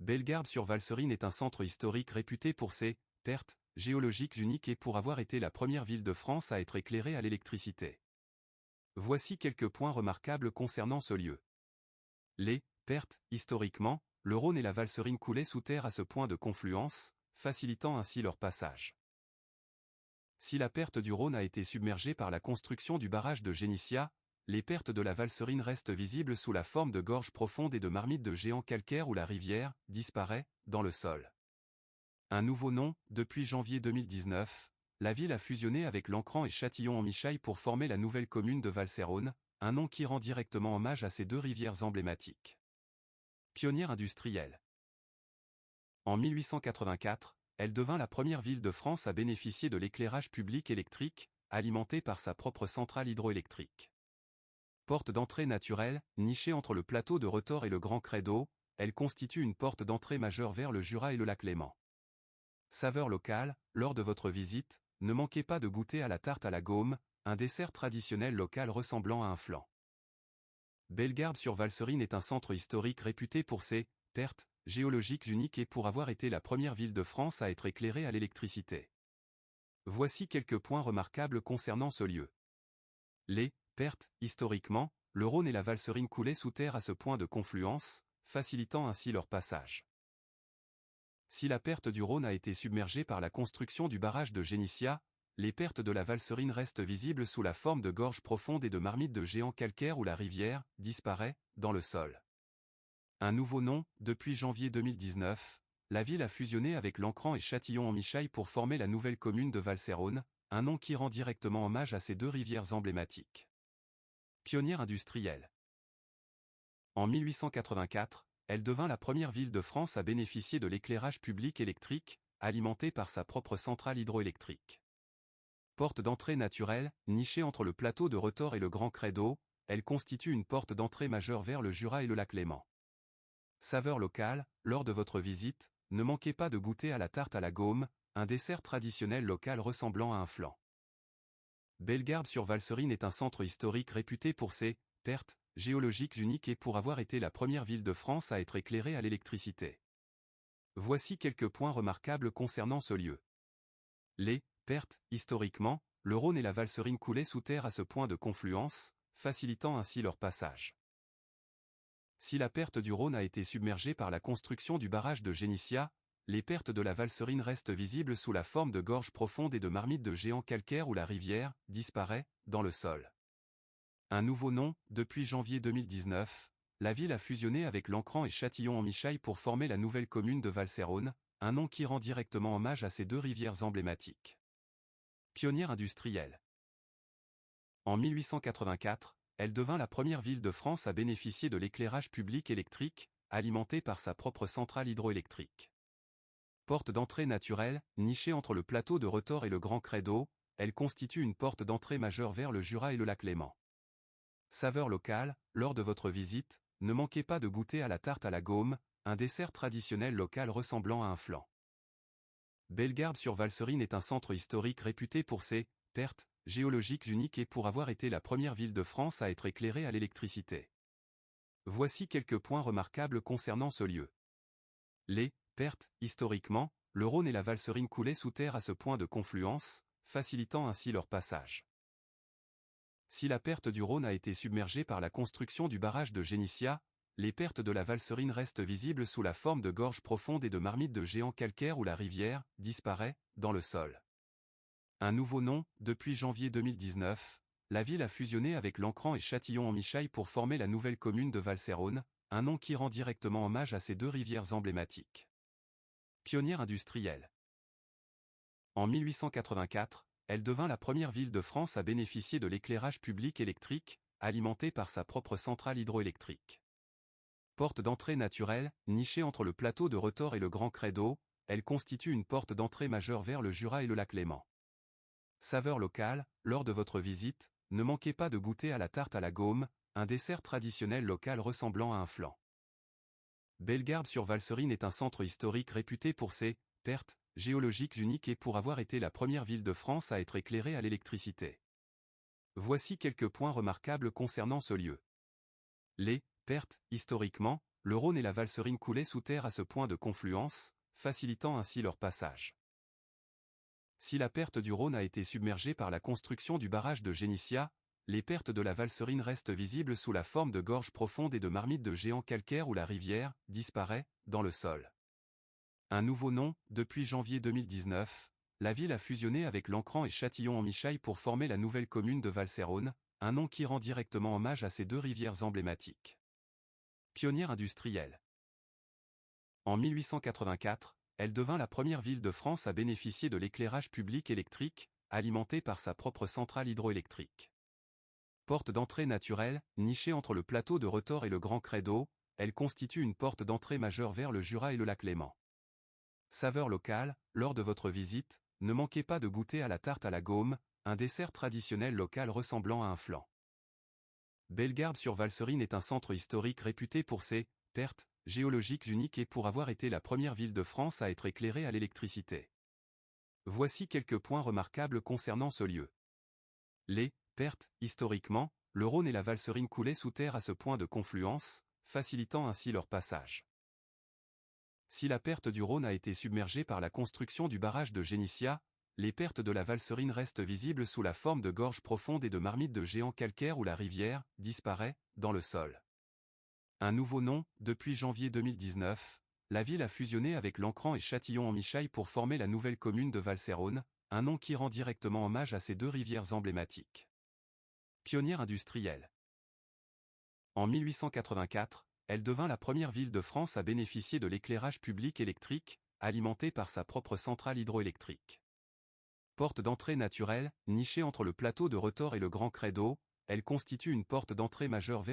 Bellegarde-sur-Valserine est un centre historique réputé pour ses pertes géologiques uniques et pour avoir été la première ville de France à être éclairée à l'électricité. Voici quelques points remarquables concernant ce lieu. Les pertes, historiquement, le Rhône et la Valserine coulaient sous terre à ce point de confluence, facilitant ainsi leur passage. Si la perte du Rhône a été submergée par la construction du barrage de Génissia, les pertes de la Valserine restent visibles sous la forme de gorges profondes et de marmites de géants calcaires où la rivière disparaît dans le sol. Un nouveau nom, depuis janvier 2019, la ville a fusionné avec Lancran et Châtillon-en-Michaille pour former la nouvelle commune de Valserone, un nom qui rend directement hommage à ces deux rivières emblématiques. Pionnière industrielle. En 1884, elle devint la première ville de France à bénéficier de l'éclairage public électrique, alimenté par sa propre centrale hydroélectrique. Porte d'entrée naturelle, nichée entre le plateau de Retors et le Grand Credo, elle constitue une porte d'entrée majeure vers le Jura et le lac Léman. Saveur locale, lors de votre visite, ne manquez pas de goûter à la tarte à la gaume, un dessert traditionnel local ressemblant à un flan. Bellegarde-sur-Valserine est un centre historique réputé pour ses pertes géologiques uniques et pour avoir été la première ville de France à être éclairée à l'électricité. Voici quelques points remarquables concernant ce lieu. Les pertes, historiquement, le Rhône et la Valserine coulaient sous terre à ce point de confluence, facilitant ainsi leur passage. Si la perte du Rhône a été submergée par la construction du barrage de Génissia, les pertes de la Valserine restent visibles sous la forme de gorges profondes et de marmites de géants calcaires où la rivière disparaît dans le sol. Un nouveau nom, depuis janvier 2019, la ville a fusionné avec Lancran et Châtillon-en-Michaille pour former la nouvelle commune de Valserone, un nom qui rend directement hommage à ces deux rivières emblématiques. Pionnière industrielle. En 1884, elle devint la première ville de France à bénéficier de l'éclairage public électrique, alimenté par sa propre centrale hydroélectrique. Porte d'entrée naturelle, nichée entre le plateau de Retors et le Grand Credo, elle constitue une porte d'entrée majeure vers le Jura et le lac Léman. Saveur locale, lors de votre visite, ne manquez pas de goûter à la tarte à la gaume, un dessert traditionnel local ressemblant à un flan. Bellegarde-sur-Valserine est un centre historique réputé pour ses pertes géologiques uniques et pour avoir été la première ville de France à être éclairée à l'électricité. Voici quelques points remarquables concernant ce lieu. Les pertes, historiquement, le Rhône et la Valserine coulaient sous terre à ce point de confluence, facilitant ainsi leur passage. Si la perte du Rhône a été submergée par la construction du barrage de Génissia, les pertes de la Valserine restent visibles sous la forme de gorges profondes et de marmites de géants calcaires où la rivière disparaît dans le sol. Un nouveau nom, depuis janvier 2019, la ville a fusionné avec Lancran et Châtillon-en-Michaille pour former la nouvelle commune de Valserone, un nom qui rend directement hommage à ces deux rivières emblématiques. Pionnière industrielle. En 1884, elle devint la première ville de France à bénéficier de l'éclairage public électrique, alimenté par sa propre centrale hydroélectrique. Porte d'entrée naturelle, nichée entre le plateau de Retors et le Grand Credo, elle constitue une porte d'entrée majeure vers le Jura et le lac Léman. Saveur locale, lors de votre visite, ne manquez pas de goûter à la tarte à la gaume, un dessert traditionnel local ressemblant à un flan. Bellegarde-sur-Valserine est un centre historique réputé pour ses pertes géologiques uniques et pour avoir été la première ville de France à être éclairée à l'électricité. Voici quelques points remarquables concernant ce lieu. Les pertes, historiquement, le Rhône et la Valserine coulaient sous terre à ce point de confluence, facilitant ainsi leur passage. Si la perte du Rhône a été submergée par la construction du barrage de Génissia, les pertes de la Valserine restent visibles sous la forme de gorges profondes et de marmites de géants calcaires où la rivière disparaît dans le sol. Un nouveau nom, depuis janvier 2019, la ville a fusionné avec Lancran et Châtillon-en-Michaille pour former la nouvelle commune de Valserone, un nom qui rend directement hommage à ces deux rivières emblématiques. Pionnière industrielle. En 1884, elle devint la première ville de France à bénéficier de l'éclairage public électrique, alimenté par sa propre centrale hydroélectrique. Porte d'entrée naturelle, nichée entre le plateau de Retors et le Grand Credo, elle constitue une porte d'entrée majeure vers le Jura et le lac Léman. Saveur locale, lors de votre visite, ne manquez pas de goûter à la tarte à la gaume, un dessert traditionnel local ressemblant à un flan. Bellegarde-sur-Valserine est un centre historique réputé pour ses pertes géologiques uniques et pour avoir été la première ville de France à être éclairée à l'électricité. Voici quelques points remarquables concernant ce lieu. Les pertes, historiquement, le Rhône et la Valserine coulaient sous terre à ce point de confluence, facilitant ainsi leur passage. Si la perte du Rhône a été submergée par la construction du barrage de Génissia, les pertes de la Valserine restent visibles sous la forme de gorges profondes et de marmites de géants calcaires où la rivière disparaît dans le sol. Un nouveau nom, depuis janvier 2019, la ville a fusionné avec Lancran et Châtillon-en-Michaille pour former la nouvelle commune de Valserone, un nom qui rend directement hommage à ces deux rivières emblématiques. Pionnière industrielle. En 1884, elle devint la première ville de France à bénéficier de l'éclairage public électrique, alimenté par sa propre centrale hydroélectrique. Porte d'entrée naturelle, nichée entre le plateau de Retors et le Grand Credo, elle constitue une porte d'entrée majeure vers le Jura et le lac Léman. Saveur locale, lors de votre visite, ne manquez pas de goûter à la tarte à la gaume, un dessert traditionnel local ressemblant à un flan. Bellegarde-sur-Valserine est un centre historique réputé pour ses pertes géologiques uniques et pour avoir été la première ville de France à être éclairée à l'électricité. Voici quelques points remarquables concernant ce lieu. Les pertes, historiquement, le Rhône et la Valserine coulaient sous terre à ce point de confluence, facilitant ainsi leur passage. Si la perte du Rhône a été submergée par la construction du barrage de Génissia, les pertes de la Valserine restent visibles sous la forme de gorges profondes et de marmites de géants calcaires où la rivière disparaît dans le sol. Un nouveau nom, depuis janvier 2019, la ville a fusionné avec Lancran et Châtillon-en-Michaille pour former la nouvelle commune de Valserone, un nom qui rend directement hommage à ces deux rivières emblématiques. Pionnière industrielle. En 1884, elle devint la première ville de France à bénéficier de l'éclairage public électrique, alimenté par sa propre centrale hydroélectrique. Porte d'entrée naturelle, nichée entre le plateau de Retors et le Grand Credo, elle constitue une porte d'entrée majeure vers